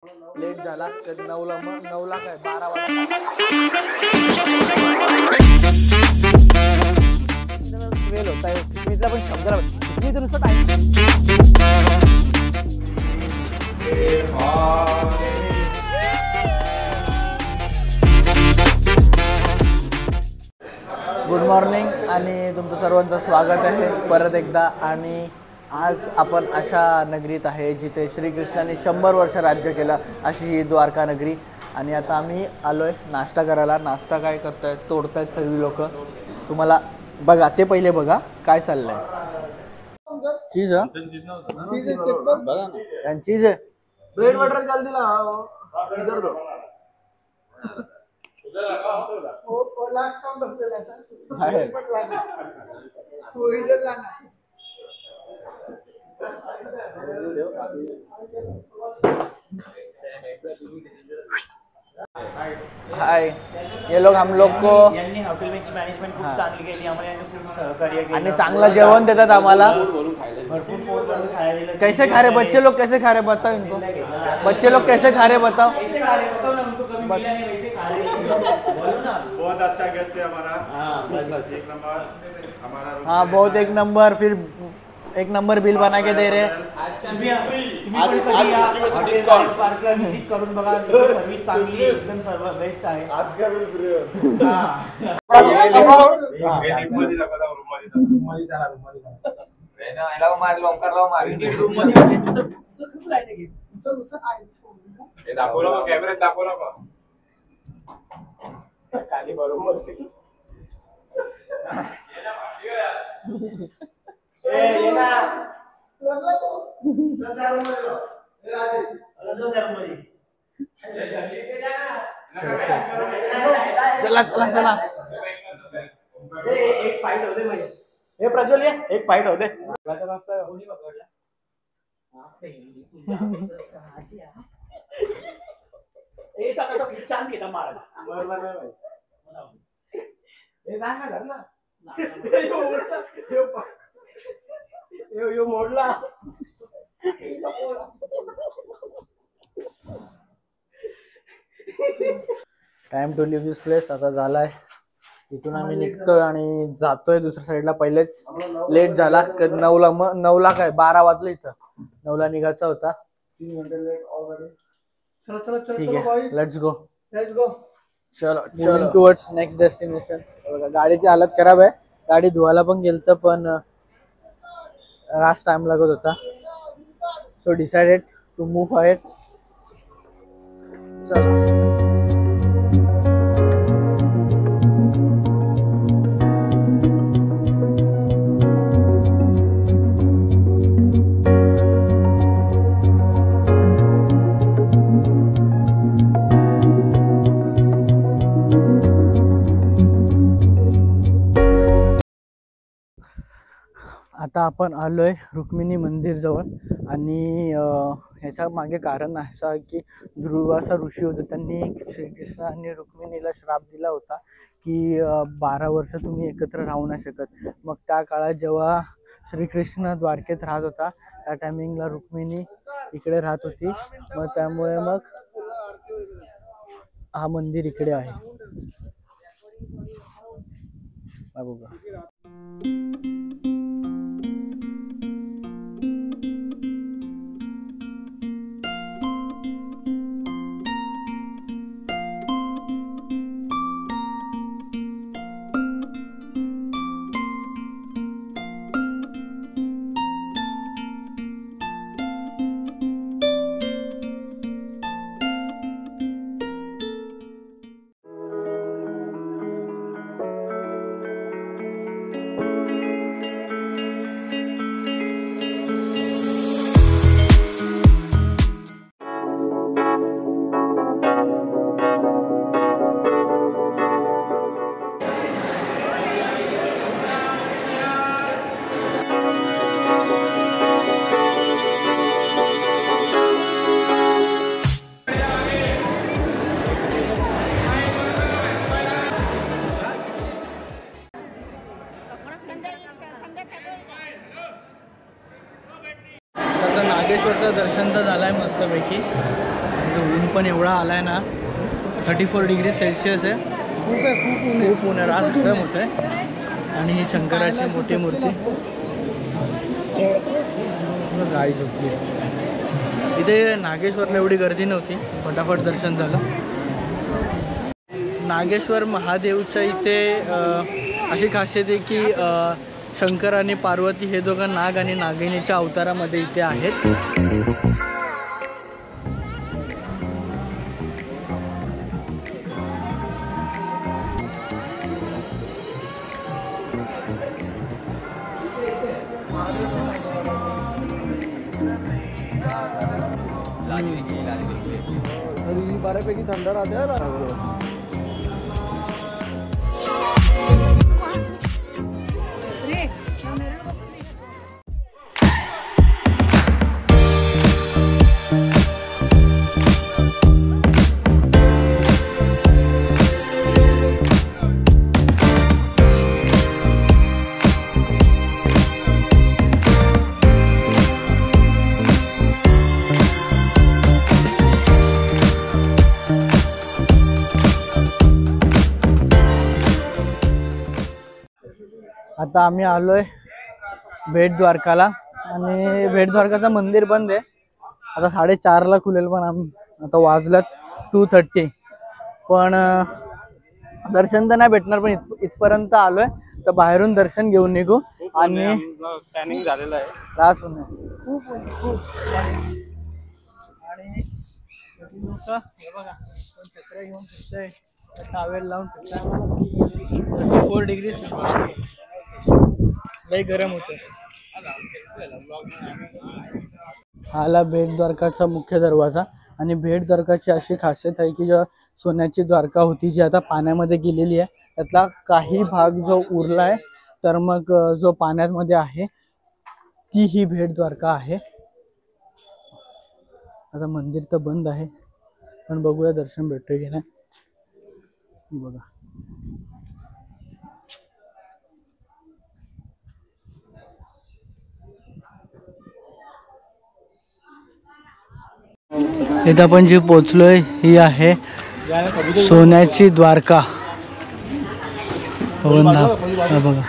Late झाला तर 9ला, मग 9ला काय 12 वाजता वेळ होता है सुस्मितला पण समजा सुस्मित नुसतं टाइम गुड मॉर्निंग आणि तुमचं सर्वांचं स्वागत आहे परत एकदा। आणि आज आपण अशा नगरीत आहे जिथे श्रीकृष्णाने 100 वर्ष राज्य केलं, अशी ही द्वारका नगरी। आणि आता आम्ही आलोय नाश्ता करायला। नाश्ता काय करतायत, तोडतायत सगळी लोक। तुम्हाला बघा, ते पहिले बघा काय चाललंय। चीज है, बघा ना चीज है, ब्रेड बटर डाल दिला इधर दो वो लास्ट काउंट होते लाता है वो इधर लाना। हाय, ये लोग हम लोग को हॉटेल मॅनेजमेंट खूप चांगली केली, आम्हाला खूप सहकार्य केलं आणि चांगलं जेवण देतात आम्हाला। कैसे खा रहे बच्चे लोग, कैसे खा रहे बताओ इनको, बच्चे लोग कैसे खा रहे बताओ। बहुत अच्छा गेस्ट है हमारा। बस एक नंबर हमारा। हाँ बहुत एक नंबर, फिर एक नंबर बिल बना के दे रहे। पार्कला विजिट करून बघा, सर्व्हिस चांगली एकदम सर्व बेस्ट आहे। आज का बिल फ्री दाखवलं कॅमेऱ्यात दाखवलं का खाली बरोबर चला चला चला, एक फाइट होते भाई, हे प्रज्वल ये एक फाइट होते। चान्स घेता मारायला मरला नाही भाई, हे नाही ना धरला यो मोडला। Time to leave this place आता झालाय। इथून आम्ही निघतोय आणि जातोय दुसऱ्या साईडला। पहिलेच लेट झाला 9ला, मग 9ला काय 12 वाजले, इथं 9ला निघायचा होता। 3 घंटे लेट ऑलरेडी। ठीक है, लेट्स गो चलो चलो टुवर्ड्स नेक्स्ट डेस्टिनेशन। गाडीची हालत खराब आहे, गाडी धुवायला पण गेलतं पण रास्ट टाइम लागत होता। So decided to move ahead. चलो आता आपण आलोय रुक्मिणी मंदिर जवळ। आणि ह्याच्या मागे कारण असं आहे की दुर्वासा ऋषी होते, त्यांनी श्रीकृष्ण आणि रुक्मिणीला श्राप दिला होता की 12 वर्ष तुम्ही एकत्र राहू नाही शकत। मग त्या काळात जेव्हा श्रीकृष्ण द्वारकेत राहत होता, त्या टायमिंगला रुक्मिणी इकडे राहत होती। मग त्यामुळे मग हा मंदिर इकडे आहे बघा। पण एवढा आलाय ना, 34 डिग्री सेल्सिअस आहे. खूप ऊन आहे, रास गरम होत आहे. आणि ही शंकराची मोठी मूर्ती गाई झोपली. इथे नागेश्वरला एवढी गर्दी नव्हती, फटाफट दर्शन झालं. नागेश्वर महादेवच्या इथे अशी खासियत आहे की शंकर आणि पार्वती हे दोघं नाग आणि नागिनीच्या अवतारामध्ये इथे आहेत. बऱ्यापैकी थंड राहते. आता आम्ही आलोय भेट द्वारकाला आणि भेट द्वारकाचं मंदिर बंद आहे. आता 4:30ला खुलेल, पण आता वाजल्यात 2:30. पण दर्शन तर नाही भेटणार, पण इथपर्यंत आलोय तर बाहेरून दर्शन घेऊन निघू. आणि टॅनिंग झालेलं आहे, त्रास होणार खूप. आणि लोक हे बघा, कोण छत्र्या घेऊन फिरतंय, टावेल लावून फिरतंय. 34 डिग्री लय गरम होतं. आला भेट द्वारकाचा मुख्य दरवाजा. आणि भेट द्वारकाची अशी खासियत आहे की जो सोन्याची द्वारका होती जी आता पाण्यामध्ये गेलेली आहे, त्यातला काही भाग जो उरला आहे, तर मग जो पाण्यामध्ये आहे ती ही भेट द्वारका आहे. आता मंदिर तर बंद आहे, पण बघूया दर्शन भेटतंय की नाही. बघा इथं आपण जी पोचलोय ही आहे सोन्याची द्वारका. बघा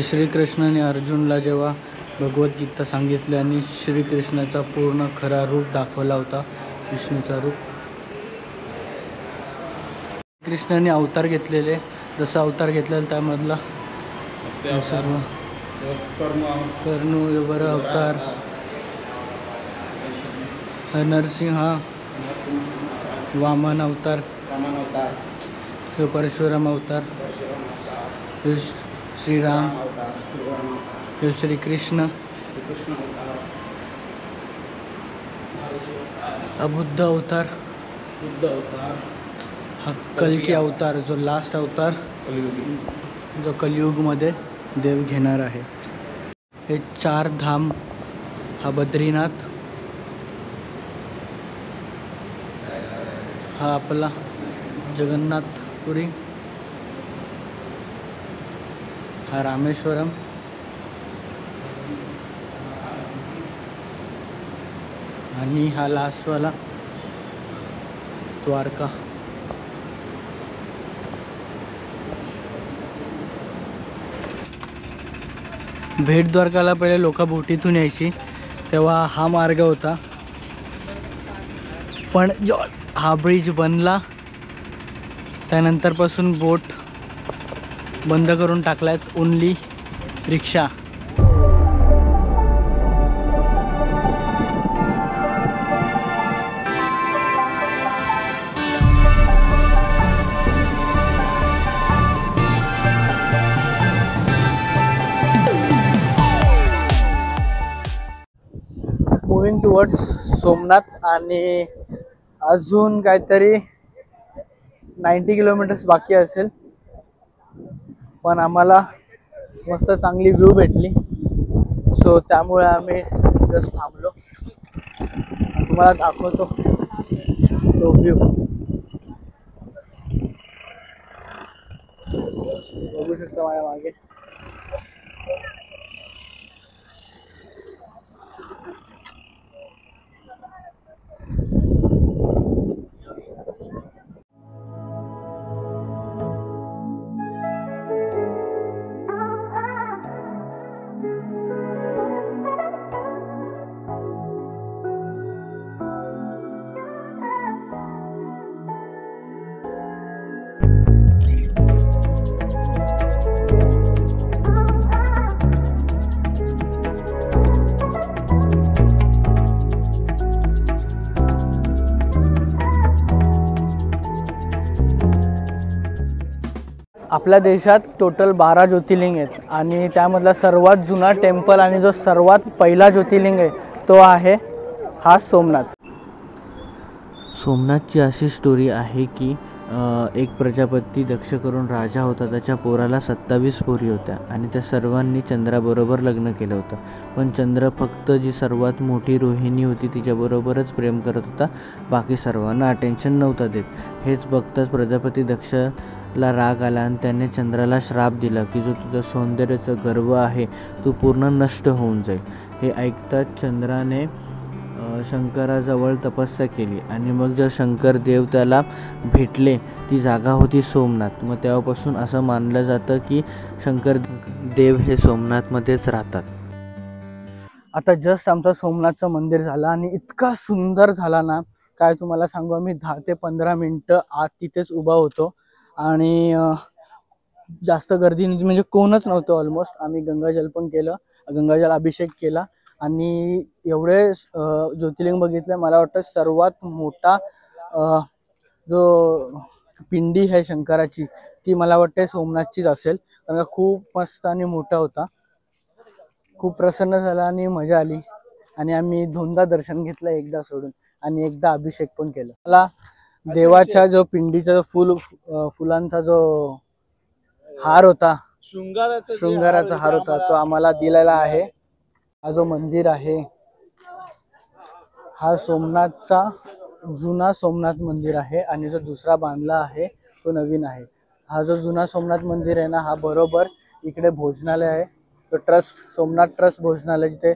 श्रीकृष्णाने अर्जुनला जेव्हा भगवद्गीता सांगितली आणि श्रीकृष्णाचा पूर्ण खरा रूप दाखवला होता, विष्णूचा रूप. कृष्णाने अवतार घेतलेले, जसा अवतार घेतलेला त्यामधला सर्व कर्णू वर अवतार, नरसिंह, वामन अवतार, परशुराम अवतार, श्रीराम, श्री कृष्ण, बुद्ध अवतार, हा कल्की अवतार जो लास्ट अवतार जो कलियुग मध्ये देव घेणार आहे. हे 4 धाम, हा बद्रीनाथ, हा आपला जगन्नाथपुरी, हा रामेश्वरम, आणि हा लास्टवाला द्वारका. भेट द्वारकाला पहिले लोक बोटीतून यायची, तेव्हा हा मार्ग होता. पण जो हा ब्रिज बनला त्यानंतरपासून बोट बंद करून टाकल्यात, only rickshaw. Moving towards Somnath. आणि अजून काहीतरी 90 किलोमीटर्स बाकी असेल, पण आम्हाला मस्त चांगली व्ह्यू भेटली, सो त्यामुळे आम्ही जस्ट थांबलो. तुम्हाला दाखवतो तो व्ह्यू बघू शकता माझ्या मागे. आपल्या देशात टोटल 12 ज्योतिर्लिंग आहेत आणि त्यामधला सर्वात जुना टेम्पल आणि जो सर्वात पहिला ज्योतिर्लिंग आहे तो आहे हा सोमनाथ. सोमनाथची अशी स्टोरी आहे की एक प्रजापती दक्ष करून राजा होता. त्याच्या पोराला 27 पोरी होत्या आणि त्या सर्वांनी चंद्राबरोबर लग्न केलं होतं. पण चंद्र फक्त जी सर्वात मोठी रोहिणी होती तिच्याबरोबरच प्रेम करत होता, बाकी सर्वांना अटेन्शन नव्हता देत. हेच बघताच प्रजापती दक्षला राग आला आणि त्याने चंद्राला श्राप दिला की जो तुझं सौंदर्याचं गर्व आहे तो पूर्ण नष्ट होऊन जाईल. हे ऐकताच चंद्राने शंकराजवळ तपस्या केली आणि मग जर शंकर देव त्याला भेटले ती जागा होती सोमनाथ. मग तेव्हापासून असं मानलं जातं की शंकर देव हे सोमनाथमध्येच राहतात. आता जस्ट आमचं सोमनाथचं मंदिर झालं आणि इतका सुंदर झाला ना काय तुम्हाला सांगू. आम्ही 10 ते 15 मिनटं आत तिथेच उभा होतो आणि जास्त गर्दी नव्हती, म्हणजे कोणच नव्हतं ऑलमोस्ट. आम्ही गंगाजल पण केलं, गंगाजल अभिषेक केला आणि एवढे ज्योतिर्लिंग बघितले. मला वाटतं सर्वात मोठा जो पिंडी आहे शंकराची ती मला वाटते सोमनाथचीच असेल, कारण का खूप मस्त आणि मोठा होता. खूप प्रसन्न झाला आणि मजा आली आणि आम्ही 2दा दर्शन घेतलं, एकदा सोडून, आणि एकदा अभिषेक पण केला. मला देवाच्या जो पिंडीचा फुलांचा जो हार होता, शृंगाराचा हार होता, तो आम्हाला दिलेला आहे. हा जो मंदिर आहे हा सोमनाथचा जुना सोमनाथ मंदिर आहे आणि जो दुसरा बांधला आहे तो नवीन आहे. हा जो जुना सोमनाथ मंदिर आहे ना, हा बरोबर इकडे भोजनालय आहे, तो ट्रस्ट सोमनाथ ट्रस्ट भोजनालय, जिथे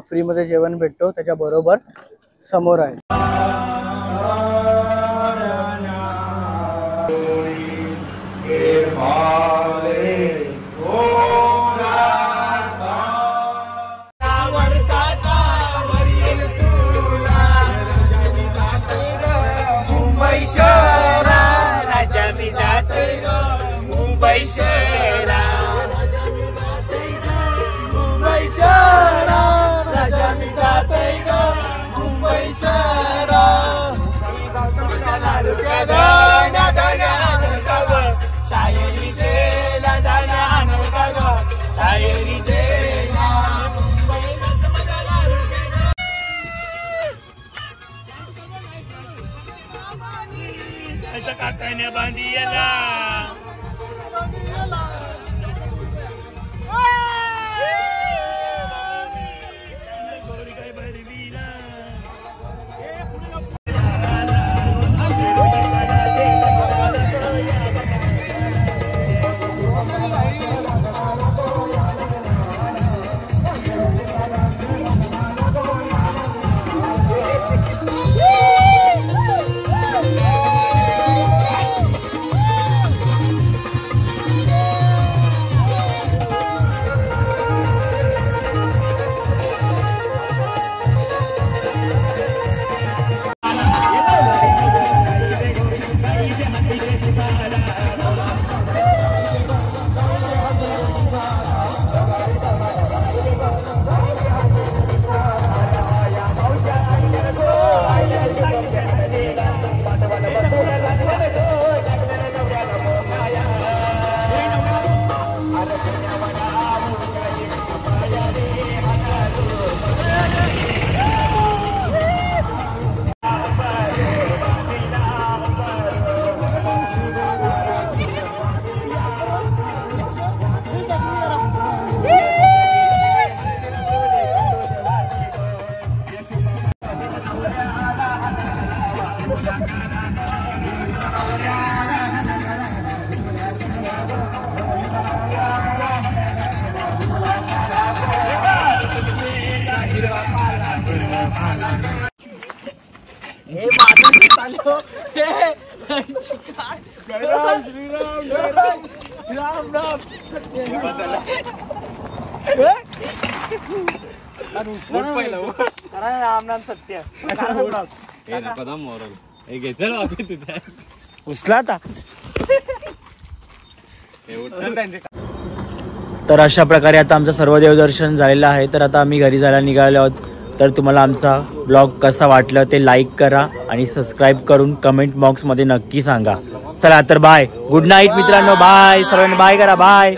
फ्रीमध्ये जेवण भेटतो त्याच्या बरोबर समोर आहे. राम नाम सत्य उचला आता. तर अशा प्रकारे आता आमचं सर्व देवदर्शन झालेलं आहे. तर आता आम्ही घरी जायला निघालो आहोत. तर तुम्हाला आमचा ब्लॉग कसा वाटला ते लाईक करा आणि सबस्क्राईब करून कमेंट बॉक्समध्ये नक्की सांगा. चला तर बाय, गुड नाईट मित्रांनो, बाय सर्वांना, बाय करा, बाय.